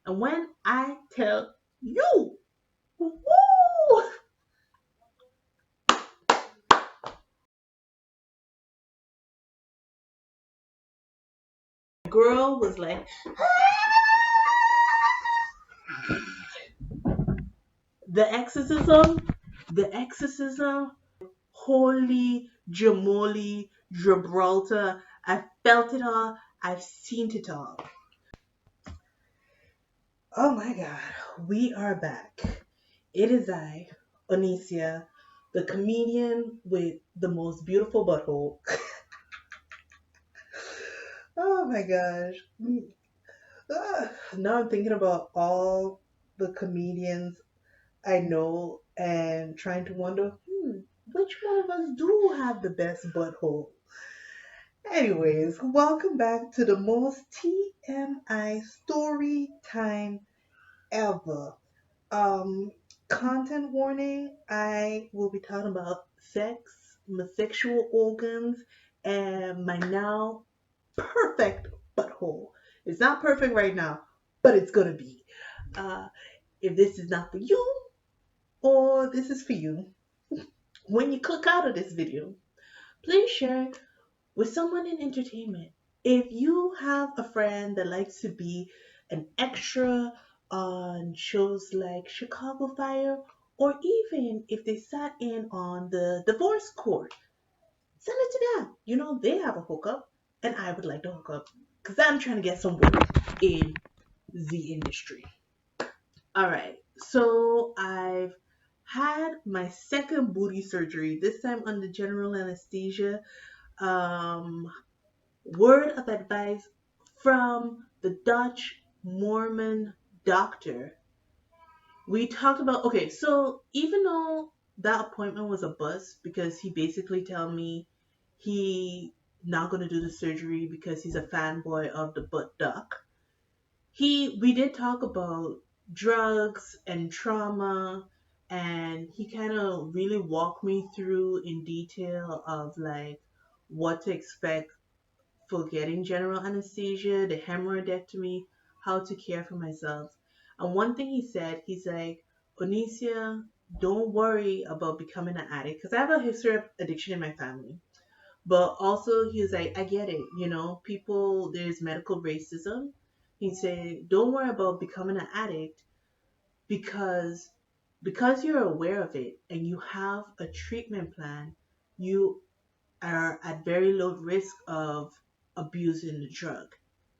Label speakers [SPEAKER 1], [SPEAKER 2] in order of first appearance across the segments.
[SPEAKER 1] And when I tell you, woo, girl was like, the exorcism, the exorcism, holy jamoli, Gibraltar. I felt it all. I've seen it all. Oh my God, we are back. It is I, Onicia, the comedian with the most beautiful butthole. Oh my gosh. Now I'm thinking about all the comedians I know and trying to wonder, which one of us do have the best butthole? Anyways, welcome back to the most TMI story time ever. Um, Content warning, I will be talking about sex, my sexual organs, and my now perfect butthole. It's not perfect right now, but it's gonna be. Uh, if this is not for you, or this is for you, when you click out of this video, please share it with someone in entertainment. If you have a friend that likes to be an extra on shows like Chicago Fire, or even if they sat in on the divorce court, send it to them. You know, they have a hookup, and I would like to hook up because I'm trying to get some work in the industry. All right, so I've had my second booty surgery, this time under general anesthesia. Um, Word of advice from the Dutch Mormon doctor. We talked about, okay, so even though that appointment was a bust because he basically told me he not going to do the surgery because he's a fanboy of the butt doc. We did talk about drugs and trauma, and he kind of really walked me through in detail of like what to expect for getting general anesthesia, the hemorrhoidectomy, how to care for myself. And one thing he said, he's like, Onicia, don't worry about becoming an addict because I have a history of addiction in my family. But also, he was like, I get it. You know, people, there's medical racism. He said, don't worry about becoming an addict because you're aware of it and you have a treatment plan, you are at very low risk of abusing the drug.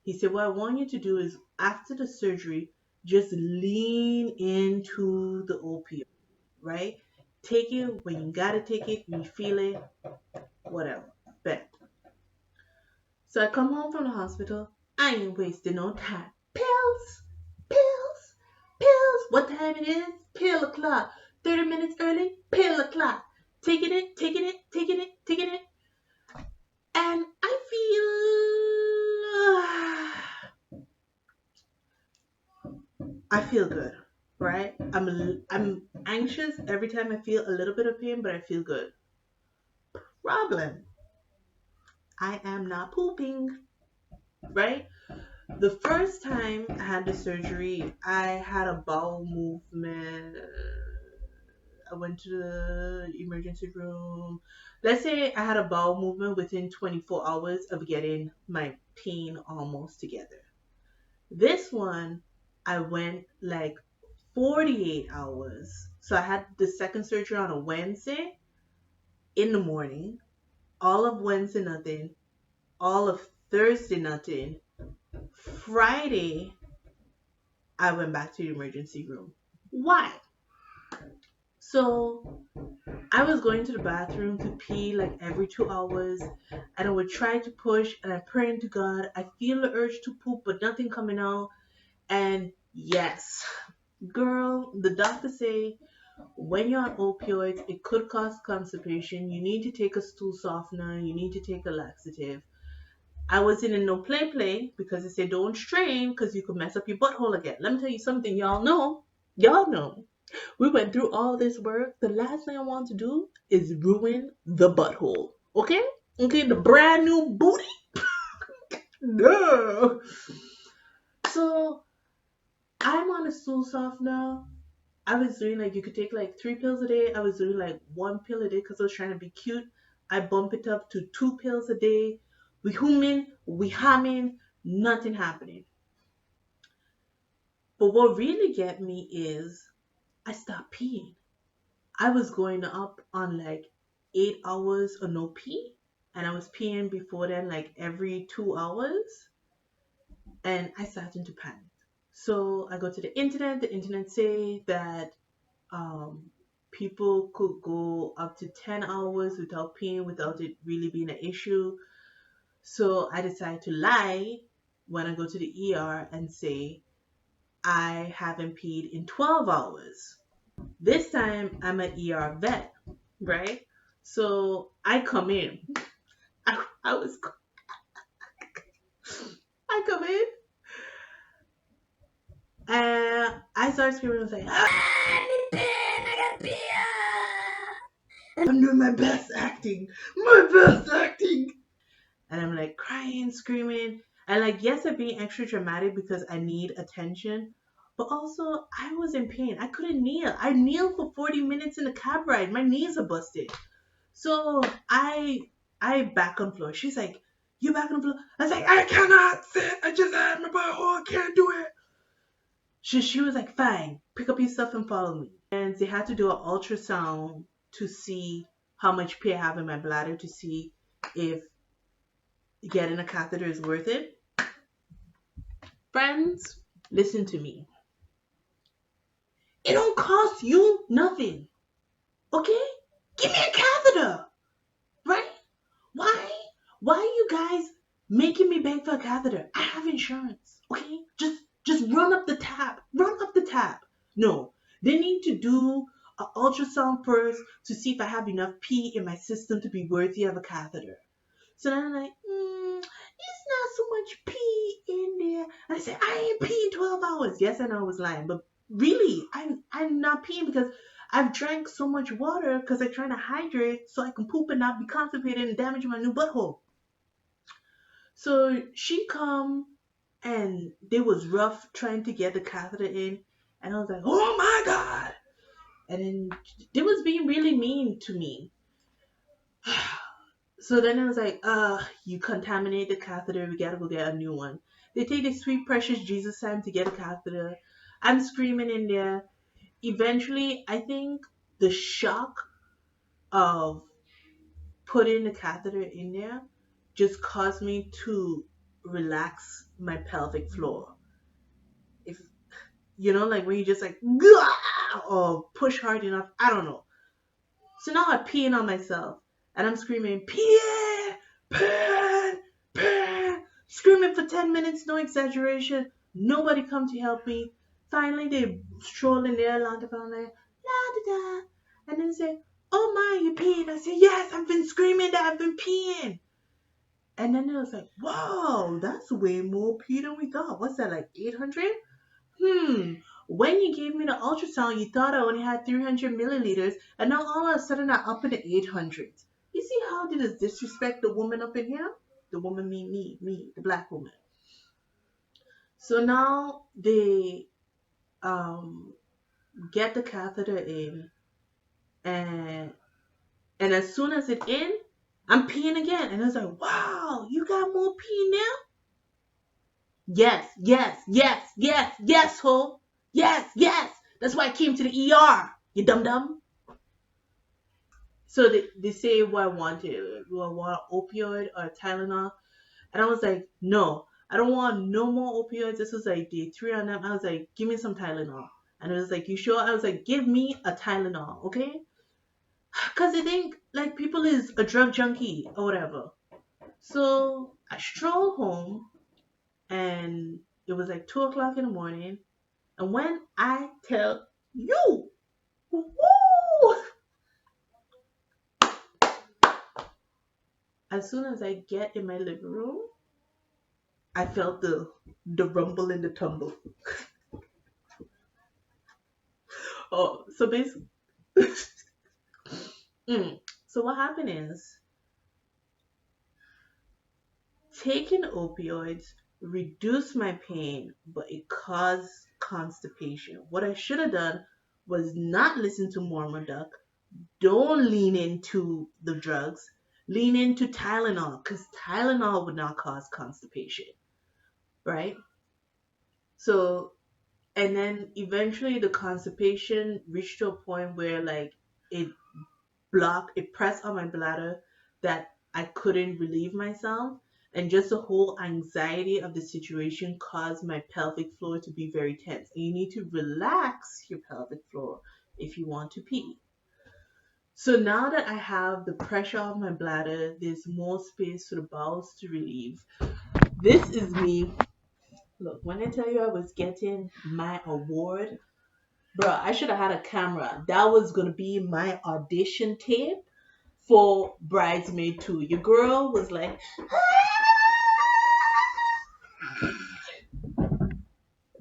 [SPEAKER 1] He said, what I want you to do is after the surgery, just lean into the opioid, right? Take it when you gotta take it, you feel it, whatever. Bet. So I come home from the hospital. I ain't wasting no time. Pills, pills, pills. What time it is? Pill o'clock. 30 minutes early, pill o'clock. Taking it, taking it, taking it, taking it. And I feel good, right? I'm anxious every time I feel a little bit of pain, but I feel good. Problem, I am not pooping, right? The first time I had the surgery, I had a bowel movement. I went to the emergency room. Let's say I had a bowel movement within 24 hours of getting my pain almost together. This one, I went like 48 hours. So I had the second surgery on a Wednesday in the morning, all of Wednesday nothing, all of Thursday nothing. Friday, I went back to the emergency room. Why? So I was going to the bathroom to pee like every 2 hours, and I would try to push, and I pray to God. I feel the urge to poop, but nothing coming out. And yes, girl, the doctor say when you're on opioids, it could cause constipation. You need to take a stool softener. You need to take a laxative. I wasn't in no play because they say don't strain because you could mess up your butthole again. Let me tell you something, y'all know. Y'all know. We went through all this work. The last thing I want to do is ruin the butthole. Okay? Okay, the brand new booty. No. So I'm on a stool softener. I was doing like you could take like 3 pills a day. I was doing like 1 pill a day because I was trying to be cute. I bump it up to 2 pills a day. We humming, we humming, nothing happening. But what really get me is I stopped peeing. I was going up on like 8 hours of no pee, and I was peeing before then like every 2 hours, and I started to panic. So I go to the internet. The internet say that um, people could go up to 10 hours without peeing without it really being an issue. So I decided to lie when I go to the ER and say I haven't peed in 12 hours. This time I'm an ER vet, right? So I come in. I was I come in and I start screaming and saying, I need pee, I gotta pee. I'm doing my best acting. My best acting. And I'm like crying, screaming. And like, yes, I'm being extra dramatic because I need attention. But also, I was in pain. I couldn't kneel. I kneeled for 40 minutes in the cab ride. My knees are busted. So I back on floor. She's like, you back on floor? I was like, I cannot sit. I just had my butthole. I can't do it. She was like, fine, pick up your stuff and follow me. And they had to do an ultrasound to see how much pee I have in my bladder to see if getting a catheter is worth it. Friends, listen to me. It don't cost you nothing. Okay? Give me a catheter. Right? Why? Why are you guys making me beg for a catheter? I have insurance. Okay? Just run up the tap. Run up the tap. No. They need to do an ultrasound first to see if I have enough pee in my system to be worthy of a catheter. So then I'm like, it's not so much pee in there. And I said, I ain't peeing 12 hours. Yes, I know I was lying, but really, I'm not peeing because I've drank so much water because I'm trying to hydrate so I can poop and not be constipated and damage my new butthole. So she come and they was rough trying to get the catheter in, and I was like, oh my god! And then they was being really mean to me. So then it was like, you contaminate the catheter, we gotta go get a new one. They take the sweet precious Jesus time to get a catheter. I'm screaming in there. Eventually, I think the shock of putting the catheter in there just caused me to relax my pelvic floor. If like when you just like or push hard enough, I don't know. So now I'm peeing on myself and I'm screaming, pee, pee, pee, screaming for 10 minutes, no exaggeration. Nobody come to help me. Finally, they stroll in there, along the phone, like, la da da. And then say, oh my, you peeing? I say, yes, I've been screaming that I've been peeing. And then it was like, wow, that's way more pee than we thought. What's that, like 800? When you gave me the ultrasound, you thought I only had 300 milliliters, and now all of a sudden I'm up in the 800s. You see how they just disrespect the woman up in here? The woman, me, the black woman. So now they um, get the catheter in, and as soon as it's in, I'm peeing again. And it's like, wow, you got more pee now? Yes, yes, yes, yes, yes, ho. Yes, yes. That's why I came to the ER, you dum dum. So they say what I wanted. Do I want opioid or Tylenol? And I was like, no, I don't want no more opioids. This was like day 3 on them. I was like, give me some Tylenol. And it was like, you sure? I was like, give me a Tylenol, okay? Because they think like people is a drug junkie or whatever. So I stroll home and it was like 2 o'clock in the morning. And when I tell you, woo, as soon as I get in my living room, I felt the rumble and the tumble. Oh, so basically, mm, so what happened is taking opioids reduced my pain, but it constipation. What I should have done was not listen to Mormon Duck. Don't lean into the drugs. Lean into Tylenol because Tylenol would not cause constipation, right? So, and then eventually the constipation reached to a point where like it it pressed on my bladder that I couldn't relieve myself. And just the whole anxiety of the situation caused my pelvic floor to be very tense. And you need to relax your pelvic floor if you want to pee. So now that I have the pressure on my bladder, there's more space for the bowels to relieve. This is me. Look, when I tell you I was getting my award, bro, I should have had a camera. That was gonna be my audition tape for Bridesmaid 2. Your girl was like,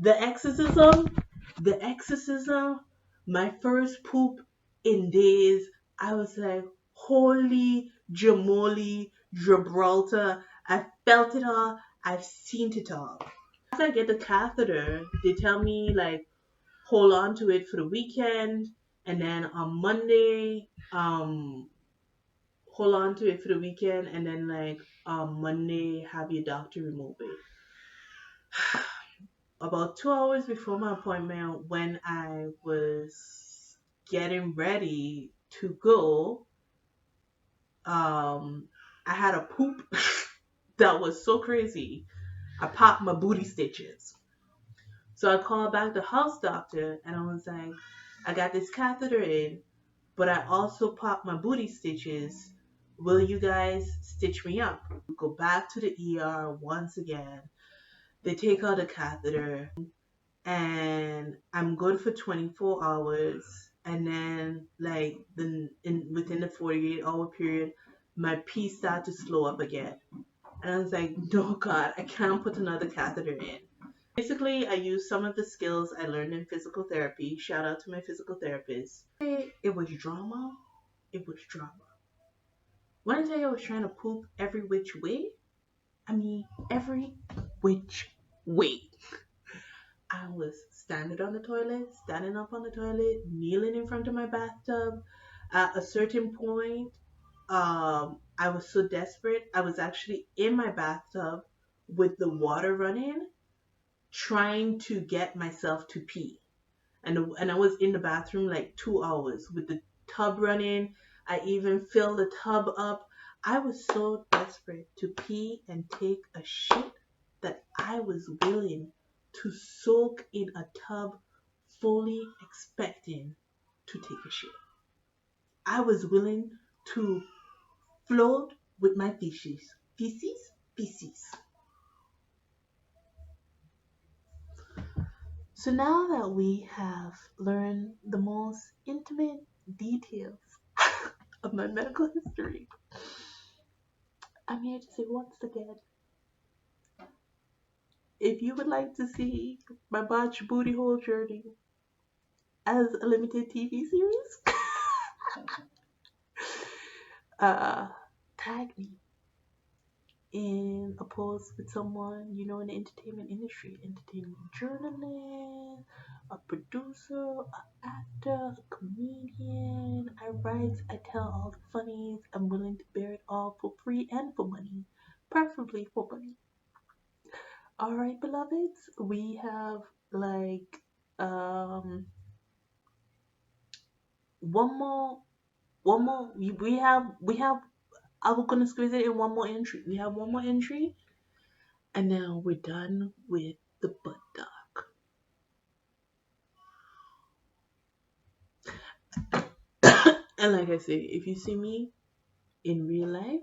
[SPEAKER 1] the exorcism, the exorcism, my first poop in days. I was like, holy jamoli, Gibraltar. I felt it all. I've seen it all. After I get the catheter, they tell me like hold on to it for the weekend, and then on Monday, hold on to it for the weekend, and then like Monday have your doctor remove it. About 2 hours before my appointment, when I was getting ready to go, um, I had a poop that was so crazy. I popped my booty stitches. So I called back the house doctor and I was like, I got this catheter in, but I also popped my booty stitches. Will you guys stitch me up? Go back to the ER once again. They take out the catheter and I'm good for 24 hours. And then, like, within the 48-hour period, my pee started to slow up again. And I was like, no, God, I can't put another catheter in. Basically, I used some of the skills I learned in physical therapy. Shout out to my physical therapist. It was drama. It was drama. When I tell you I was trying to poop every which way, I mean every which way. I was standing on the toilet, standing up on the toilet, kneeling in front of my bathtub. At a certain point, I was so desperate, I was actually in my bathtub with the water running, trying to get myself to pee. And I was in the bathroom like 2 hours with the tub running. I even filled the tub up. I was so desperate to pee and take a shit that I was willing to soak in a tub, fully expecting to take a shit. I was willing to float with my feces. Feces? Feces. So now that we have learned the most intimate details of my medical history, I'm here to say once again, if you would like to see my botched booty hole journey as a limited TV series, uh, tag me in a post with someone you know in the entertainment industry, entertainment journalist, a producer, an actor, a comedian. I write, I tell all the funnies. I'm willing to bear it all for free and for money, preferably for money. All right, beloveds, we have like um one more we have I was gonna squeeze it in one more entry. We have one more entry and now we're done with the butt doc. And like I say, if you see me in real life,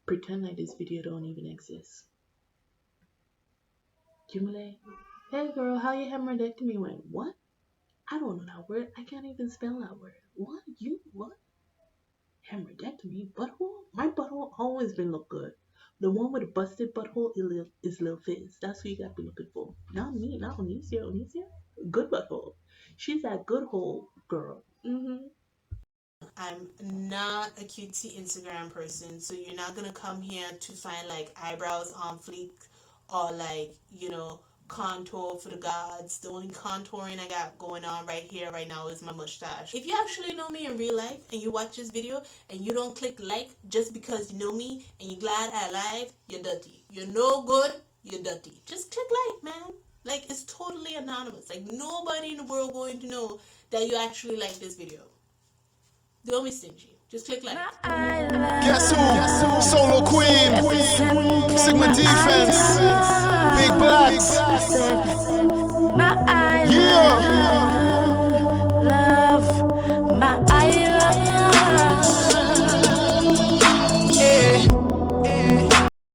[SPEAKER 1] pretend like this video don't even exist. Jimele, hey girl, how your hemorrhoidectomy went? What? I don't know that word. I can't even spell that word. What? You what? Hemorrhoidectomy? Butthole? My butthole always been look good. The one with a busted butthole is Lil Fizz. That's who you gotta be looking for. Not me, not Onisia. Onisia? Good butthole. She's that good hole girl. I'm not a cutesy Instagram person, so you're not gonna come here to find like eyebrows on fleek or like,
[SPEAKER 2] contour for the gods. The only contouring I got going on right here right now is my mustache. If you actually know me in real life and you watch this video and you don't click like just because you know me and you're glad I live, you're dirty. You're no good, you're dirty. Just click like, man. Like, it's totally anonymous. Like, nobody in the world going to know that you actually like this video. Don't be stingy. Just click like.
[SPEAKER 3] Guess who? Solo Queen, Sigma Defense, Big Blacks.